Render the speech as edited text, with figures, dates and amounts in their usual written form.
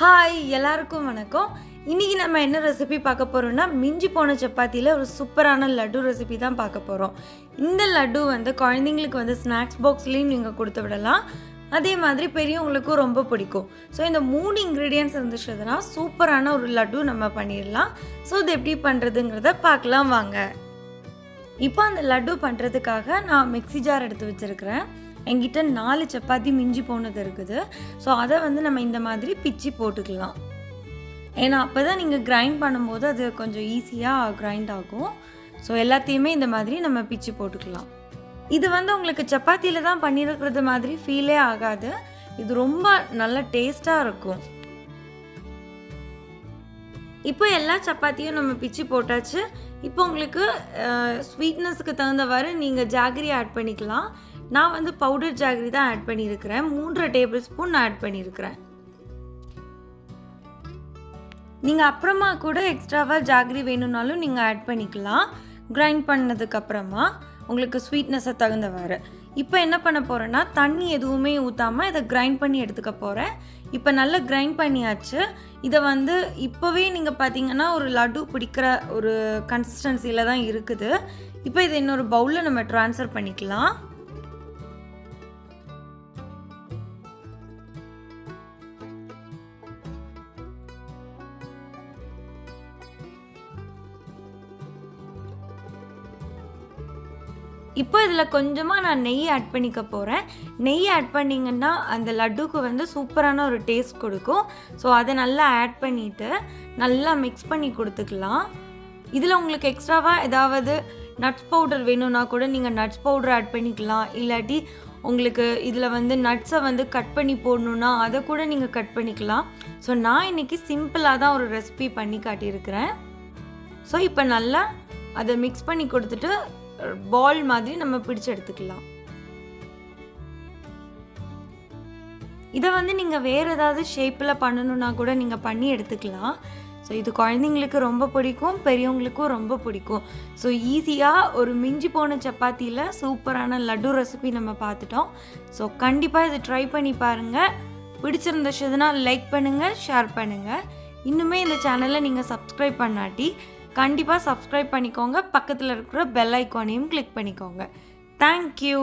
Hi எல்லாருக்கும் வணக்கம். இன்றைக்கி நம்ம என்ன ரெசிபி பார்க்க போகிறோம்னா மிஞ்சி போன சப்பாத்தியில் ஒரு சூப்பரான லட்டு ரெசிபி தான் பார்க்க போகிறோம். இந்த லட்டு குழந்தைங்களுக்கு ஸ்நாக்ஸ் பாக்ஸ்லேயும் நீங்கள் கொடுத்து விடலாம். அதே மாதிரி பெரியவங்களுக்கும் ரொம்ப பிடிக்கும். ஸோ இந்த 3 இன்க்ரீடியன்ட்ஸ் இருந்துச்சுன்னா சூப்பரான ஒரு லட்டு நம்ம பண்ணிடலாம். ஸோ இது எப்படி பண்ணுறதுங்கிறத பார்க்கலாம் வாங்க. இப்போ அந்த லட்டு பண்ணுறதுக்காக நான் மிக்ஸி ஜார் எடுத்து வச்சுருக்கிறேன். என்கிட்ட 4 சப்பாத்தி மிஞ்சி போனது இருக்குது. ஸோ அதை நம்ம இந்த மாதிரி பிச்சு போட்டுக்கலாம். ஏன்னா அப்போ தான் நீங்கள் கிரைண்ட் பண்ணும்போது அது கொஞ்சம் ஈஸியாக கிரைண்ட் ஆகும். ஸோ எல்லாத்தையுமே இந்த மாதிரி நம்ம பிச்சு போட்டுக்கலாம். இது உங்களுக்கு சப்பாத்தியில் தான் பண்ணியிருக்கிறது மாதிரி ஃபீலே ஆகாது. இது ரொம்ப நல்ல டேஸ்ட்டாக இருக்கும். இப்போ எல்லா சப்பாத்தியும் நம்ம பிச்சு போட்டாச்சு. இப்போ உங்களுக்கு ஸ்வீட்னஸுக்கு தகுந்தவாறு நீங்கள் ஜாகரி ஆட் பண்ணிக்கலாம். நான் பவுடர் ஜாகரி தான் ஆட் பண்ணியிருக்கிறேன். 3 டேபிள் ஸ்பூன் நான் ஆட் பண்ணியிருக்கிறேன். நீங்கள் அப்புறமா கூட எக்ஸ்ட்ராவாக ஜாகரி வேணும்னாலும் நீங்கள் ஆட் பண்ணிக்கலாம். கிரைண்ட் பண்ணதுக்கப்புறமா உங்களுக்கு ஸ்வீட்னஸை தகுந்தவாறு. இப்போ என்ன பண்ண போகிறேன்னா தண்ணி எதுவுமே ஊற்றாமல் இதை கிரைண்ட் பண்ணி எடுத்துக்க போகிறேன். இப்போ நல்லா கிரைண்ட் பண்ணியாச்சு. இதை இப்போவே நீங்கள் பார்த்தீங்கன்னா ஒரு லட்டு பிடிக்கிற ஒரு கன்சிஸ்டன்சியில் தான் இருக்குது. இப்போ இதை இன்னொரு பவுலில் நம்ம ட்ரான்ஸ்ஃபர் பண்ணிக்கலாம். இப்போ இதில் கொஞ்சமாக நான் நெய் ஆட் பண்ணிக்க போகிறேன். நெய் ஆட் பண்ணிங்கன்னா அந்த லட்டுக்கு சூப்பரான ஒரு டேஸ்ட் கொடுக்கும். ஸோ அதை நல்லா ஆட் பண்ணிவிட்டு நல்லா மிக்ஸ் பண்ணி கொடுத்துக்கலாம். இதில் உங்களுக்கு எக்ஸ்ட்ராவாக ஏதாவது நட்ஸ் பவுடர் வேணும்னா கூட நீங்கள் நட்ஸ் பவுடர் ஆட் பண்ணிக்கலாம். இல்லாட்டி உங்களுக்கு இதில் நட்ஸை கட் பண்ணி போடணுன்னா அதை கூட நீங்கள் கட் பண்ணிக்கலாம். ஸோ நான் இன்றைக்கி சிம்பிளாக தான் ஒரு ரெசிபி பண்ணி காட்டியிருக்கிறேன். ஸோ இப்போ நல்லா அதை மிக்ஸ் பண்ணி கொடுத்துட்டு பால் மாதிரி நம்ம பிடிச்சு எடுத்துக்கலாம். இதை நீங்கள் வேறு ஏதாவது ஷேப்பில் பண்ணணுன்னா கூட நீங்கள் பண்ணி எடுத்துக்கலாம். ஸோ இது குழந்தைங்களுக்கு ரொம்ப பிடிக்கும், பெரியவங்களுக்கும் ரொம்ப பிடிக்கும். ஸோ ஈஸியாக ஒரு மிஞ்சி போன சப்பாத்தியில் சூப்பரான லட்டு ரெசிபி நம்ம பார்த்துட்டோம். ஸோ கண்டிப்பாக இதை ட்ரை பண்ணி பாருங்கள். பிடிச்சிருந்துச்சுன்னா லைக் பண்ணுங்கள், ஷேர் பண்ணுங்கள். இன்னுமே இந்த சேனலை நீங்கள் சப்ஸ்கிரைப் பண்ணாட்டி கண்டிப்பாக சப்ஸ்கிரைப் பண்ணிக்கோங்க. பக்கத்தில் இருக்கிற பெல் ஐக்கானையும் கிளிக் பண்ணிக்கோங்க. தேங்க்யூ.